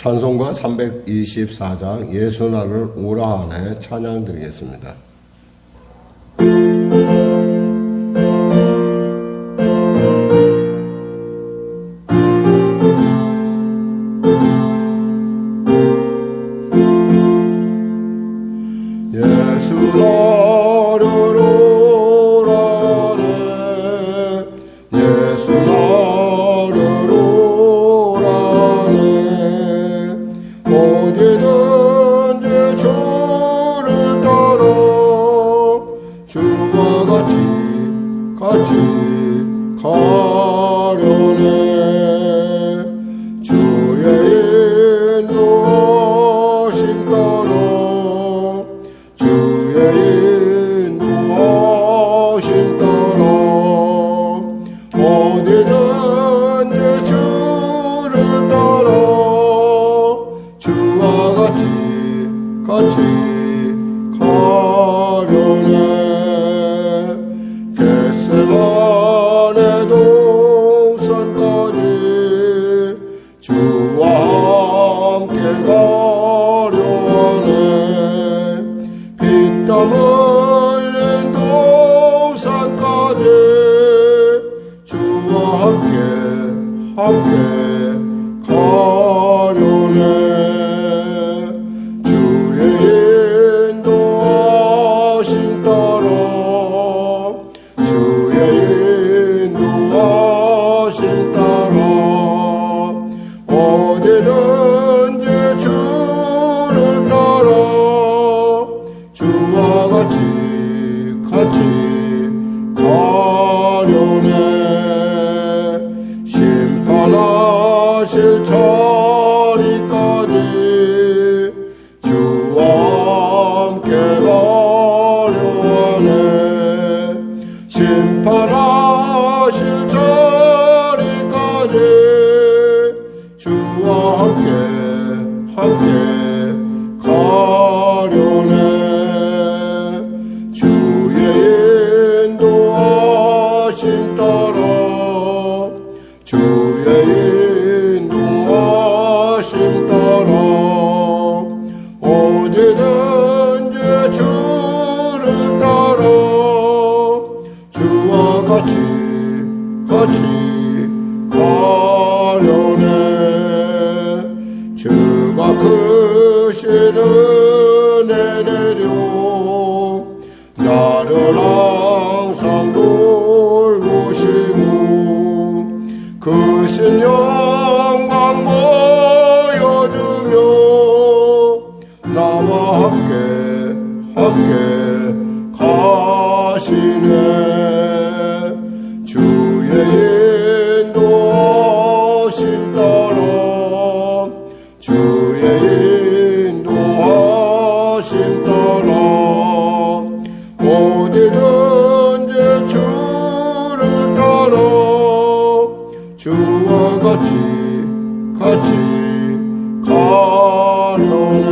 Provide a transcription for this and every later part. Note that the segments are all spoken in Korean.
찬송가 324장 예수 나를 오라 하네 찬양 드리겠습니다. 예수 나를 오라네 예수 나를 오라네 어디든지 주를 따라 주와 같이 가려네 주의 인도하심 따라 주의 인도하심 따라 어디든지 주를 따라 주와 같이 가려네 겟세마네 동산까지 주와 함께 가려 하네 피땀 흘린 동산까지 주와 함께 가려네 주의 인도하심 따라 주의 인도하심 따라 어디든지 주를 따라 주와 같이 가려네 심판하실 자리까지 주와 함께 가려 하네 심판하실 자리까지 주와 함께 가려네 주의 인도하심 따라 주의 인도하심 따라 어디든지 주를 따라 주와 같이 가려네 주가 크신 은혜 내려 나를 항상 돌보시고 크신 영광 보여주며 나와 함께 가시네 주의 인도하심 따라 주의 인도하심 따라 어디든지 주를 따라 주와 같이 가려네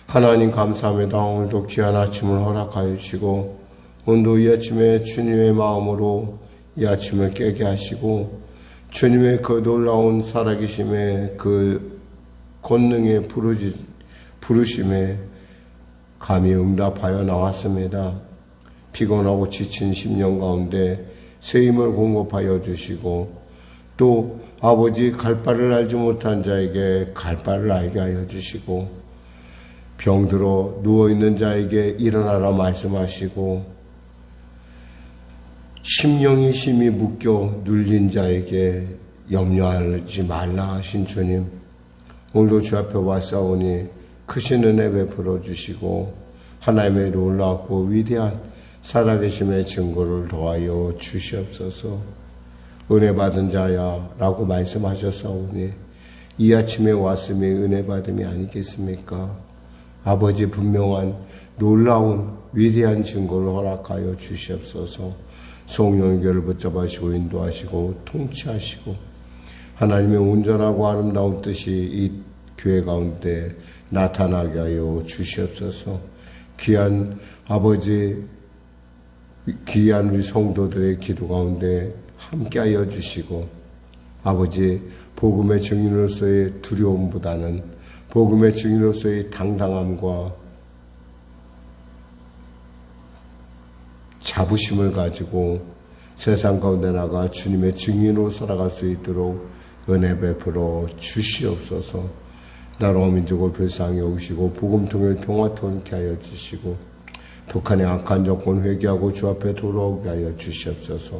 하나님 감사합니다. 오늘도 귀한 아침을 허락하여 주시고 오늘도 이 아침에 주님의 마음으로 이 아침을 깨게 하시고 주님의 그 놀라운 살아계심의 그 권능의 부르심에 감히 응답하여 나왔습니다. 피곤하고 지친 심령 가운데 새 힘을 공급하여 주시고 또 아버지 갈 바를 알지 못한 자에게 갈 바를 알게 하여 주시고 병들어 누워있는 자에게 일어나라 말씀하시고 심령이 심히 묶여 눌린 자에게 염려하지 말라 하신 주님 오늘도 주 앞에 왔사오니 크신 은혜 베풀어 주시고 하나님의 놀랍고 위대한 살아계심의 증거를 더하여 주시옵소서. 은혜 받은 자야 라고 말씀하셨사오니 이 아침에 왔음이 은혜 받음이 아니겠습니까? 아버지 분명한 놀라운 위대한 증거를 허락하여 주시옵소서. 성령의 교를 붙잡으시고 인도하시고 통치하시고 하나님의 온전하고 아름다운 뜻이 이 교회 가운데 나타나게 하여 주시옵소서. 귀한 아버지 귀한 우리 성도들의 기도 가운데 함께하여 주시고 아버지, 복음의 증인으로서의 두려움보다는 복음의 증인으로서의 당당함과 자부심을 가지고 세상 가운데 나가 주님의 증인으로 살아갈 수 있도록 은혜 베풀어 주시옵소서. 나라와 민족을 불쌍히 여기시고 복음 통일 평화 통케 하여 주시고 북한의 악한 정권 회개하고 주 앞에 돌아오게 하여 주시옵소서.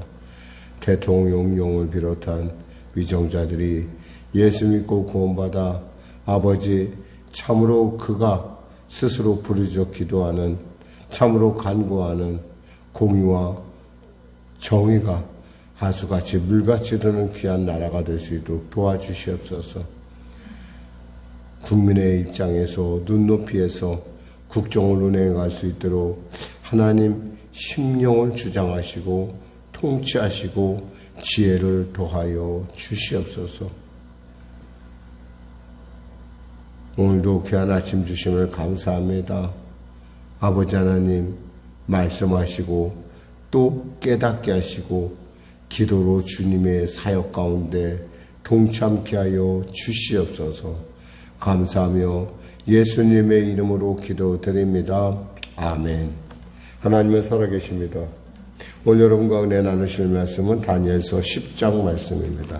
대통령을 비롯한 위정자들이 예수 믿고 구원받아 아버지, 참으로 그가 스스로 부르짖어 기도하는, 참으로 간구하는 공의와 정의가 하수같이 물같이 흐르는 귀한 나라가 될 수 있도록 도와주시옵소서. 국민의 입장에서 눈높이에서 국정을 운행할 수 있도록 하나님 심령을 주장하시고 통치하시고 지혜를 더하여 주시옵소서. 오늘도 귀한 아침 주심을 감사합니다. 아버지 하나님 말씀하시고 또 깨닫게 하시고 기도로 주님의 사역 가운데 동참케 하여 주시옵소서. 감사하며 예수님의 이름으로 기도드립니다. 아멘. 하나님은 살아계십니다. 오늘 여러분과 은혜 나누실 말씀은 다니엘서 10장 말씀입니다.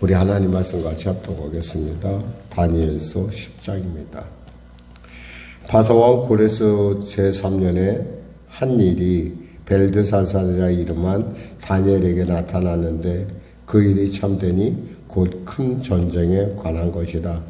우리 하나님 말씀 같이 합독하겠습니다. 다니엘서 10장입니다. 바사왕 고레스 제3년에 한 일이 벨드사살이라 이름한 다니엘에게 나타났는데 그 일이 참되니 곧 큰 전쟁에 관한 것이라.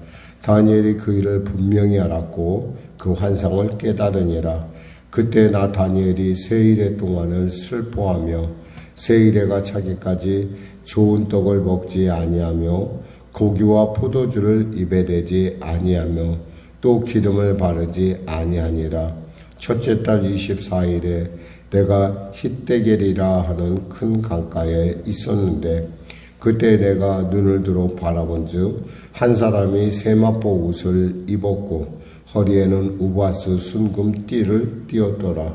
다니엘이 그 일을 분명히 알았고 그 환상을 깨달으니라. 그때 나 다니엘이 세일의 동안을 슬퍼하며 세일해가 차기까지 좋은 떡을 먹지 아니하며 고기와 포도주를 입에 대지 아니하며 또 기름을 바르지 아니하니라. 첫째 달 24일에 내가 히데겔이라 하는 큰 강가에 있었는데 그때 내가 눈을 들어 바라본즉 한 사람이 세마포 옷을 입었고 허리에는 우바스 순금 띠를 띠었더라.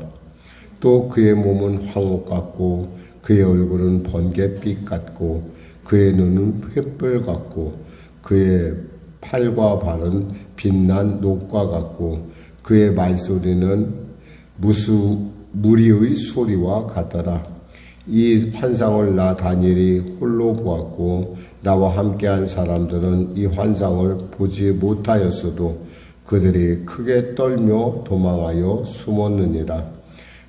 또 그의 몸은 황옥 같고 그의 얼굴은 번갯빛 같고 그의 눈은 횃불 같고 그의 팔과 발은 빛난 녹과 같고 그의 말소리는 무리의 소리와 같더라. 이 환상을 나 다니엘이 홀로 보았고 나와 함께한 사람들은 이 환상을 보지 못하였어도 그들이 크게 떨며 도망하여 숨었느니라.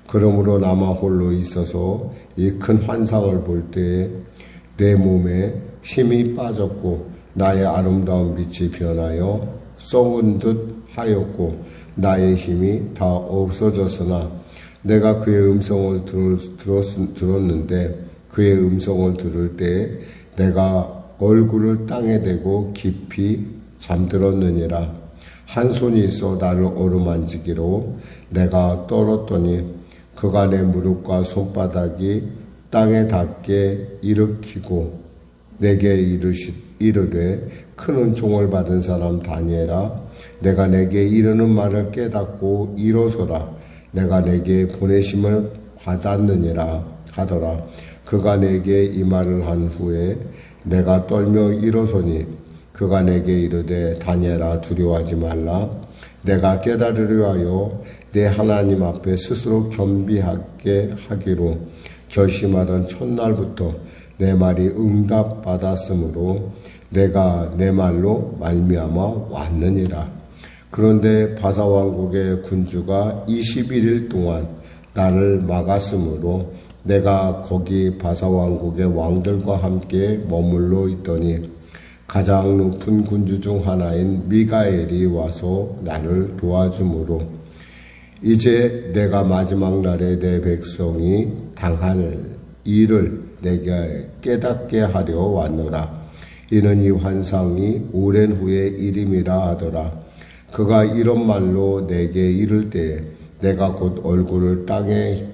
그러므로 나만 홀로 있어서 이 큰 환상을 볼 때에 내 몸에 힘이 빠졌고 나의 아름다운 빛이 변하여 썩은 듯 하였고 나의 힘이 다 없어졌으나 내가 그의 음성을 들었는데 그의 음성을 들을 때에 내가 얼굴을 땅에 대고 깊이 잠들었느니라. 한 손이 있어 나를 어루만지기로 내가 떨었더니 그가 내 무릎과 손바닥이 땅에 닿게 일으키고 내게 이르되 큰 종을 받은 사람 다니엘아 내가 내게 이르는 말을 깨닫고 일어서라. 내가 내게 보내심을 받았느니라 하더라. 그가 내게 이 말을 한 후에 내가 떨며 일어서니 그가 내게 이르되 다니엘아 두려워하지 말라. 내가 깨달으려 하여 내 하나님 앞에 스스로 겸비하게 하기로 결심하던 첫날부터 내 말이 응답받았으므로 내가 내 말로 말미암아 왔느니라. 그런데 바사왕국의 군주가 21일 동안 나를 막았으므로 내가 거기 바사왕국의 왕들과 함께 머물러 있더니 가장 높은 군주 중 하나인 미가엘이 와서 나를 도와주므로 이제 내가 마지막 날에 내 백성이 당할 일을 내게 깨닫게 하려 왔노라. 이는 이 환상이 오랜 후의 일임이라 하더라. 그가 이런 말로 내게 이를 때에 내가 곧 얼굴을 땅에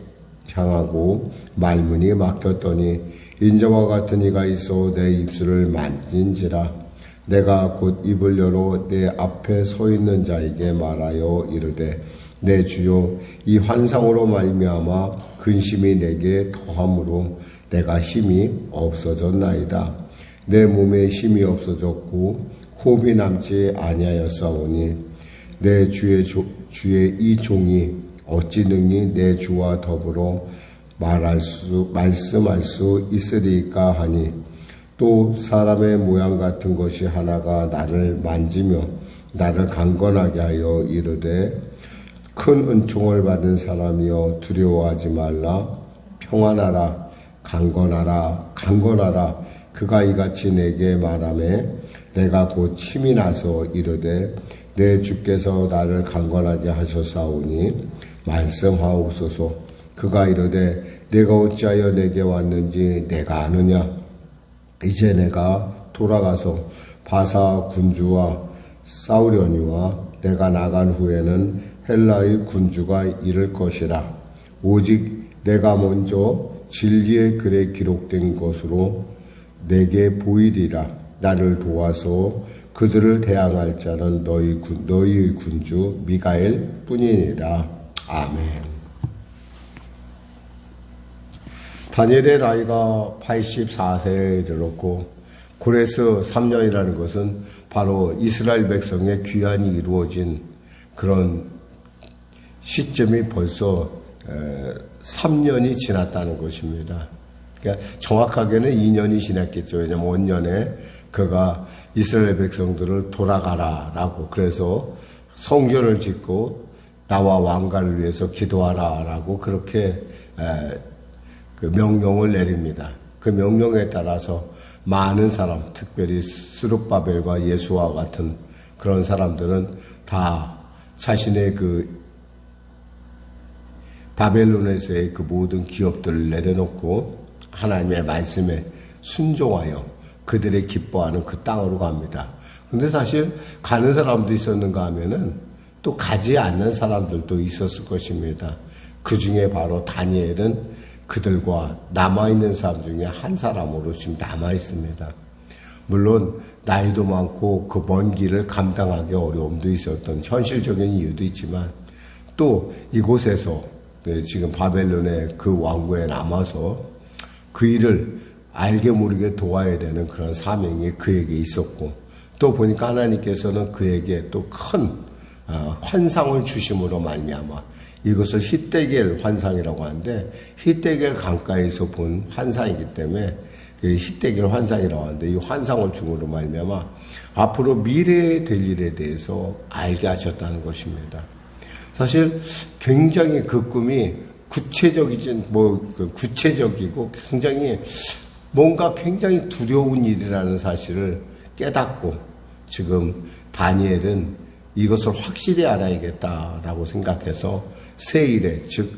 향하고 말문이 막혔더니 인자와 같은 이가 있어 내 입술을 만진지라. 내가 곧 입을 열어 내 앞에 서 있는 자에게 말하여 이르되 내 주여 이 환상으로 말미암아 근심이 내게 더함으로 내가 힘이 없어졌나이다. 내 몸에 힘이 없어졌고 호흡이 남지 아니하였사오니 내 주의 이 종이 어찌 능히 내 주와 더불어 말씀할 수 있으리까 하니 또 사람의 모양 같은 것이 하나가 나를 만지며 나를 강건하게 하여 이르되 큰 은총을 받은 사람이여 두려워하지 말라 평안하라 강건하라 그가 이같이 내게 말하매 내가 곧 힘이 나서 이르되 내 주께서 나를 강건하게 하셨사오니 말씀하옵소서. 그가 이르되 내가 어찌하여 내게 왔는지 내가 아느냐. 이제 내가 돌아가서 바사 군주와 싸우려니와 내가 나간 후에는 헬라의 군주가 이를 것이라. 오직 내가 먼저 진리의 글에 기록된 것으로 내게 보이리라. 나를 도와서 그들을 대항할 자는 너희의 군주 미가엘 뿐이니라. 아멘. 다니엘의 나이가 84세에 이르렀고 고레스 3년이라는 것은 바로 이스라엘 백성의 귀환이 이루어진 그런 시점이 벌써 3년이 지났다는 것입니다. 그러니까 정확하게는 2년이 지났겠죠. 왜냐하면 원년에 그가 이스라엘 백성들을 돌아가라라고 그래서 성전을 짓고 나와 왕가를 위해서 기도하라라고 그렇게 그 명령을 내립니다. 그 명령에 따라서 많은 사람, 특별히 스룹바벨과 예수와 같은 그런 사람들은 다 자신의 그 바벨론에서의 그 모든 기업들을 내려놓고 하나님의 말씀에 순종하여 그들의 기뻐하는 그 땅으로 갑니다. 근데 사실 가는 사람도 있었는가 하면은 또 가지 않는 사람들도 있었을 것입니다. 그 중에 바로 다니엘은 그들과 남아있는 사람 중에 한 사람으로 지금 남아있습니다. 물론 나이도 많고 그 먼 길을 감당하기 어려움도 있었던 현실적인 이유도 있지만 또 이곳에서 지금 바벨론의 그 왕국에 남아서 그 일을 알게 모르게 도와야 되는 그런 사명이 그에게 있었고 또 보니까 하나님께서는 그에게 또 큰 환상을 주심으로 말미암아 이것을 히데겔 환상이라고 하는데 히데겔 강가에서 본 환상이기 때문에 히데겔 환상이라고 하는데 이 환상을 중으로 말미암아 앞으로 미래에 될 일에 대해서 알게 하셨다는 것입니다. 사실 굉장히 그 꿈이 구체적이고 굉장히 뭔가 굉장히 두려운 일이라는 사실을 깨닫고 지금 다니엘은 이것을 확실히 알아야겠다라고 생각해서 세일에 즉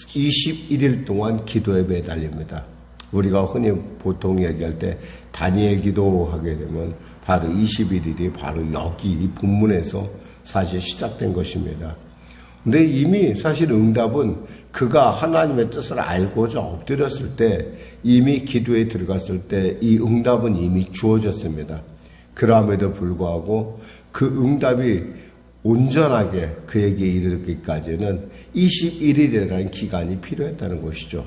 21일 동안 기도에 매달립니다. 우리가 흔히 보통 얘기할 때 다니엘 기도하게 되면 바로 21일이 바로 여기 이 본문에서 사실 시작된 것입니다. 근데 이미 사실 응답은 그가 하나님의 뜻을 알고자 엎드렸을 때 이미 기도에 들어갔을 때 이 응답은 이미 주어졌습니다. 그럼에도 불구하고 그 응답이 온전하게 그에게 이르기까지는 21일이라는 기간이 필요했다는 것이죠.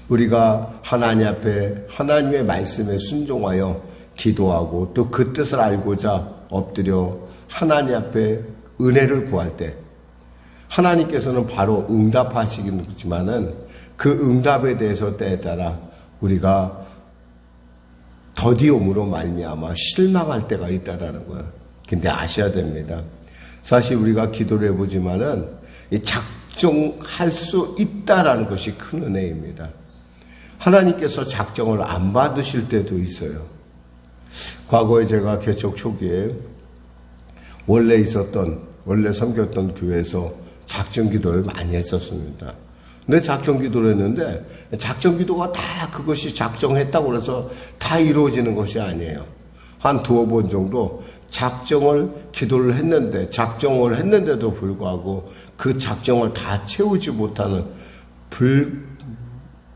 우리가 하나님 앞에 하나님의 말씀에 순종하여 기도하고 또 그 뜻을 알고자 엎드려 하나님 앞에 은혜를 구할 때 하나님께서는 바로 응답하시겠지만은 그 응답에 대해서 때에 따라 우리가 더디움으로 말미암아 실망할 때가 있다라는 거예요. 근데 아셔야 됩니다. 사실 우리가 기도를 해보지만은 작정할 수 있다라는 것이 큰 은혜입니다. 하나님께서 작정을 안 받으실 때도 있어요. 과거에 제가 개척 초기에 원래 섬겼던 교회에서 작정 기도를 많이 했었습니다. 근데 작정 기도를 했는데 작정 기도가 다 그것이 작정했다고 해서 다 이루어지는 것이 아니에요. 한 두어 번 정도 기도를 했는데 작정을 했는데도 불구하고 그 작정을 다 채우지 못하는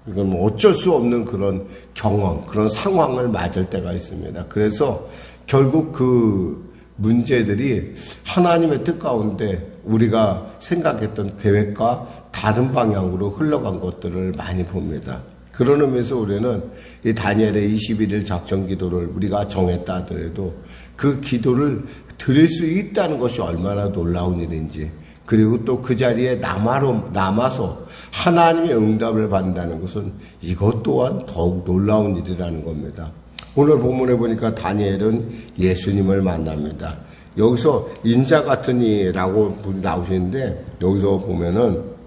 이건 어쩔 수 없는 그런 경험, 그런 상황을 맞을 때가 있습니다. 그래서 결국 그 문제들이 하나님의 뜻 가운데 우리가 생각했던 계획과 다른 방향으로 흘러간 것들을 많이 봅니다. 그런 의미에서 우리는 이 다니엘의 21일 작전 기도를 우리가 정했다 하더라도 그 기도를 드릴 수 있다는 것이 얼마나 놀라운 일인지, 그리고 또 그 자리에 남아서 하나님의 응답을 받는다는 것은 이것 또한 더욱 놀라운 일이라는 겁니다. 오늘 본문에 보니까 다니엘은 예수님을 만납니다. 여기서 인자 같은 이라고 나오시는데, 여기서 보면은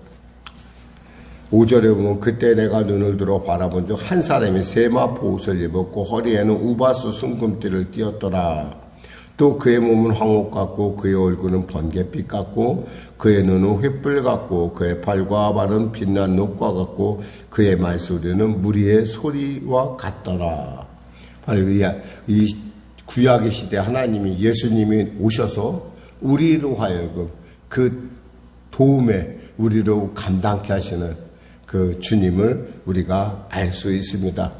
5절에 보면 그때 내가 눈을 들어 바라본 적 한 사람이 세마포 옷을 입었고 허리에는 우바스 순금띠를 띠었더라. 또 그의 몸은 황옥 같고 그의 얼굴은 번갯빛 같고 그의 눈은 횃불 같고 그의 팔과 발은 빛난 녹과 같고 그의 말소리는 무리의 소리와 같더라. 바로 이 구약의 시대 하나님이, 예수님이 오셔서 우리로 하여금 그 도움에 우리로 감당케 하시는 그 주님을 우리가 알 수 있습니다.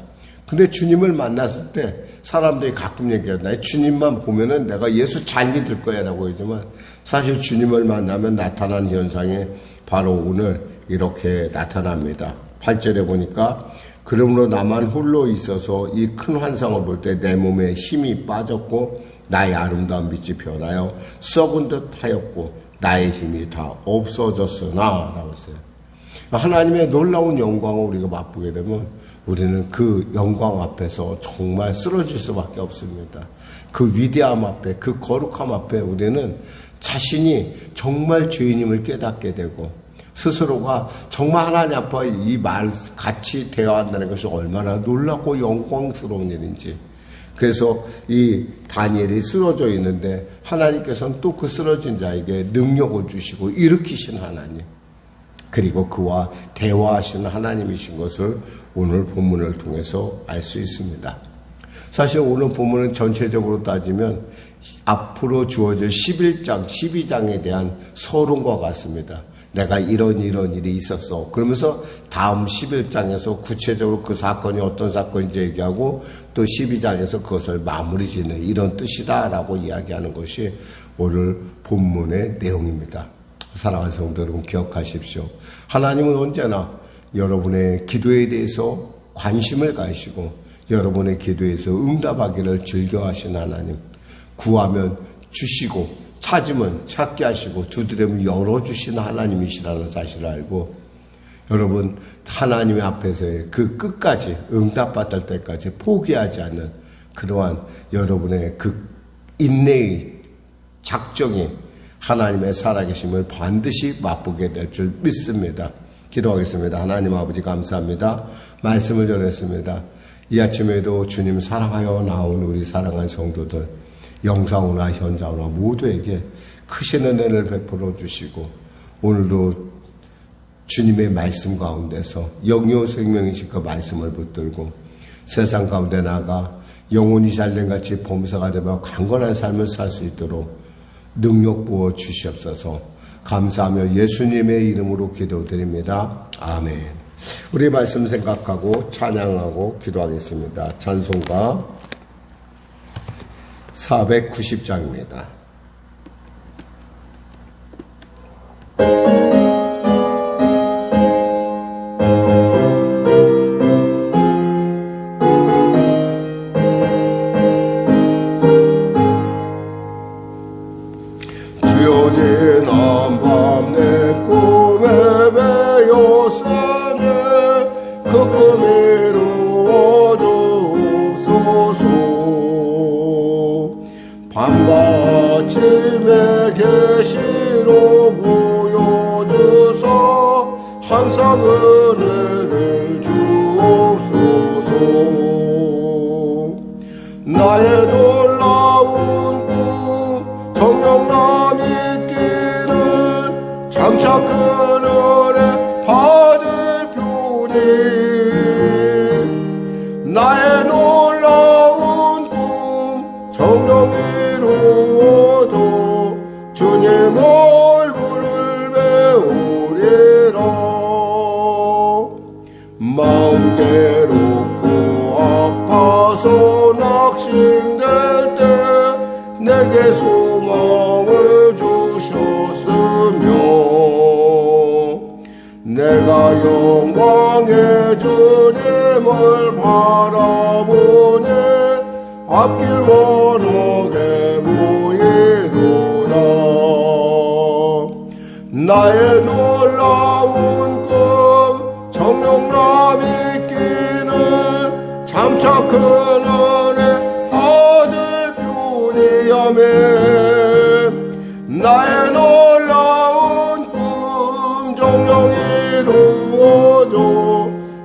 근데 주님을 만났을 때 사람들이 가끔 얘기한다. 주님만 보면은 내가 예수 잘 믿을 거야 라고 하지만, 사실 주님을 만나면 나타나는 현상이 바로 오늘 이렇게 나타납니다. 8절에 보니까 그러므로 나만 홀로 있어서 이 큰 환상을 볼 때 내 몸에 힘이 빠졌고 나의 아름다운 빛이 변하여 썩은 듯 하였고 나의 힘이 다 없어졌으나 라고 했어요. 하나님의 놀라운 영광을 우리가 맛보게 되면 우리는 그 영광 앞에서 정말 쓰러질 수밖에 없습니다. 그 위대함 앞에, 그 거룩함 앞에 우리는 자신이 정말 죄인임을 깨닫게 되고, 스스로가 정말 하나님 앞에 이 말 같이 대화한다는 것이 얼마나 놀랍고 영광스러운 일인지. 그래서 이 다니엘이 쓰러져 있는데 하나님께서는 또 그 쓰러진 자에게 능력을 주시고 일으키신 하나님, 그리고 그와 대화하시는 하나님이신 것을 오늘 본문을 통해서 알 수 있습니다. 사실 오늘 본문은 전체적으로 따지면 앞으로 주어질 11장, 12장에 대한 서론과 같습니다. 내가 이런 일이 있었어. 그러면서 다음 11장에서 구체적으로 그 사건이 어떤 사건인지 얘기하고, 또 12장에서 그것을 마무리 짓는 이런 뜻이다라고 이야기하는 것이 오늘 본문의 내용입니다. 사랑하는 성도 여러분, 기억하십시오. 하나님은 언제나 여러분의 기도에 대해서 관심을 가지시고 여러분의 기도에서 응답하기를 즐겨하신 하나님, 구하면 주시고 찾으면 찾게 하시고 두드리면 열어주시는 하나님이시라는 사실을 알고, 여러분 하나님의 앞에서의 그 끝까지 응답받을 때까지 포기하지 않는 그러한 여러분의 그 인내의 작정이 하나님의 살아계심을 반드시 맛보게 될 줄 믿습니다. 기도하겠습니다. 하나님 아버지 감사합니다. 말씀을 전했습니다. 이 아침에도 주님 사랑하여 나온 우리 사랑하는 성도들, 영상으로나 현장으로나 모두에게 크신 은혜를 베풀어 주시고, 오늘도 주님의 말씀 가운데서 영요 생명이신 그 말씀을 붙들고 세상 가운데 나가 영혼이 잘된 같이 범사가 되며 강건한 삶을 살 수 있도록 능력 부어 주시옵소서. 감사하며 예수님의 이름으로 기도드립니다. 아멘. 우리 말씀 생각하고 찬양하고 기도하겠습니다. 찬송가 490장입니다. 아침에 계시로 보여주소 항상 은혜를 주옵소서. 나의 놀라운 꿈 정령남 있기를 장차 큰 은혜 받을 표니 나의 놀라운 꿈 정령 이루어도 주님 얼굴을 배우리라. 마음 괴롭고 아파서 낙심될 때 내게 소망을 주셨으며 내가 영광의 주님 주님을 바라보니 앞길 원하게 보이도다. 나의 놀라운 꿈 정령남 있기는 참차 큰 은혜 받을 뿐이야매. 나의 놀라운 꿈 정령 이루어져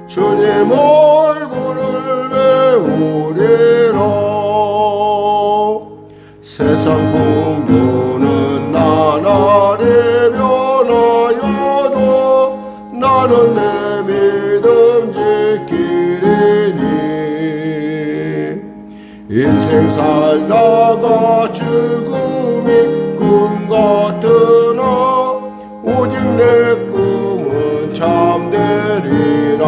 주님 얼굴을 배우리라. 세상 풍조는 나날이 변하여도 나는 내 믿음 지키리니. 인생 살다가 죽음이 꿈 같으나 오직 내 꿈은 참되리라.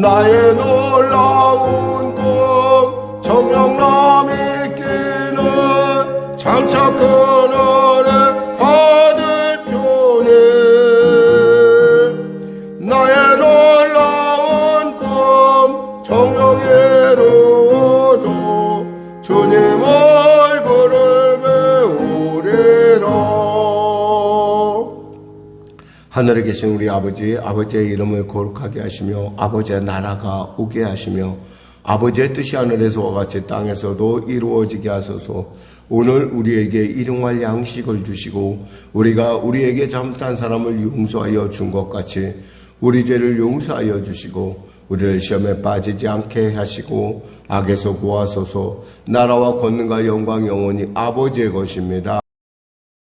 나의 놀라운 꿈 정령남 있기는 장차 큰 은혜 받을 뿐이. 나의 놀라운 꿈 정령 이루어져 주님 얼굴을 배우리라. 하늘에 계신 우리 아버지, 아버지의 이름을 거룩하게 하시며 아버지의 나라가 오게 하시며 아버지의 뜻이 하늘에서와 같이 땅에서도 이루어지게 하소서. 오늘 우리에게 일용할 양식을 주시고 우리가 우리에게 잘못한 사람을 용서하여 준 것 같이 우리 죄를 용서하여 주시고 우리를 시험에 빠지지 않게 하시고 악에서 구하소서. 나라와 권능과 영광 영원히 아버지의 것입니다.